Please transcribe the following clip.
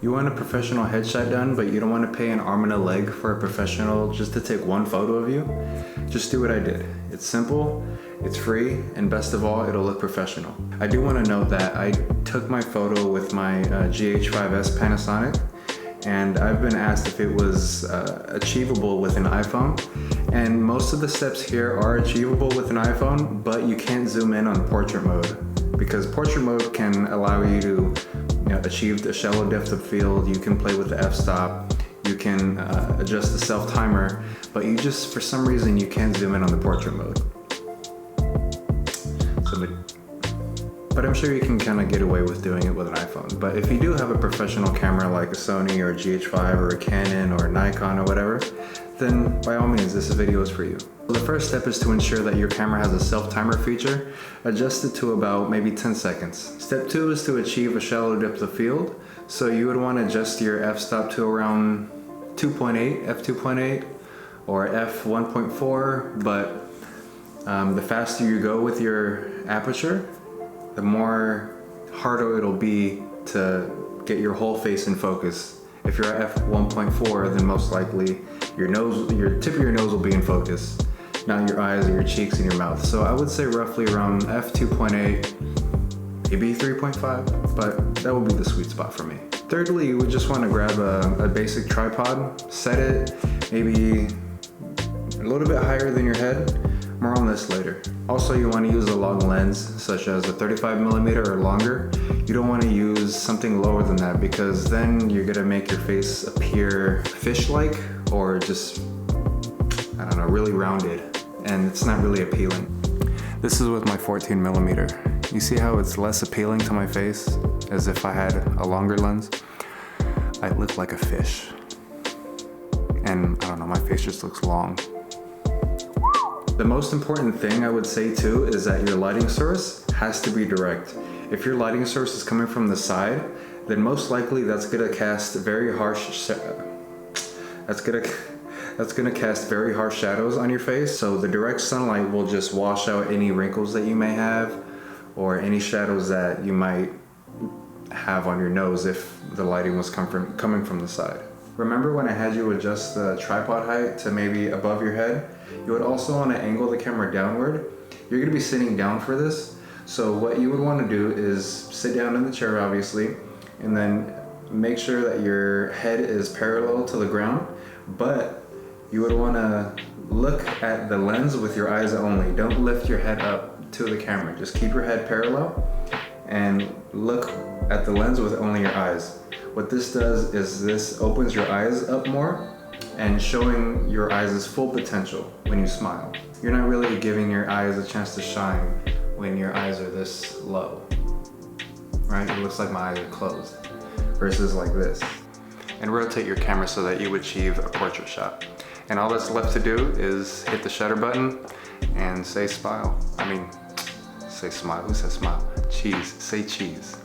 You want a professional headshot done, but you don't want to pay an arm and a leg for a professional just to take one photo of you? Just do what I did. It's simple, it's free, and best of all, it'll look professional. I do want to note that I took my photo with my Gh5s Panasonic, and I've been asked if it was achievable with an iPhone. And most of the steps here are achievable with an iPhone, but you can't zoom in on portrait mode, because portrait mode can allow you to achieve a shallow depth of field. You can play with the f-stop, you can adjust the self-timer, but you just, for some reason, you can't zoom in on the portrait mode. But I'm sure you can kind of get away with doing it with an iPhone. But if you do have a professional camera like a Sony or a GH5 or a Canon or a Nikon or whatever, then by all means, this video is for you. So the first step is to ensure that your camera has a self-timer feature. Adjust it to about maybe 10 seconds. Step 2 is to achieve a shallow depth of field. So you would want to adjust your f-stop to around 2.8, f2.8 or f1.4, but the faster you go with your aperture, the more harder it'll be to get your whole face in focus. If you're at f1.4, then most likely your tip of your nose will be in focus, not your eyes or your cheeks and your mouth. So I would say roughly around f2.8, maybe 3.5, but that would be the sweet spot for me. Thirdly, you would just want to grab a basic tripod, set it maybe a little bit higher than your head. More on this later. Also, you want to use a long lens, such as a 35mm or longer. You don't want to use something lower than that, because then you're going to make your face appear fish-like or just, I don't know, really rounded, and it's not really appealing. This is with my 14mm. You see how it's less appealing to my face, as if I had a longer lens? I look like a fish. And I don't know, my face just looks long. The most important thing I would say too is that your lighting source has to be direct. If your lighting source is coming from the side, then most likely that's gonna cast very harsh shadows on your face. So the direct sunlight will just wash out any wrinkles that you may have or any shadows that you might have on your nose if the lighting was coming from the side. Remember when I had you adjust the tripod height to maybe above your head? You would also want to angle the camera downward. You're going to be sitting down for this. So what you would want to do is sit down in the chair, obviously, and then make sure that your head is parallel to the ground, but you would want to look at the lens with your eyes only. Don't lift your head up to the camera. Just keep your head parallel and look at the lens with only your eyes. What this does is this opens your eyes up more and showing your eyes' full potential when you smile. You're not really giving your eyes a chance to shine when your eyes are this low, right? It looks like my eyes are closed versus like this. And rotate your camera so that you achieve a portrait shot. And all that's left to do is hit the shutter button and say smile. Say smile, who says smile? Cheese, say cheese.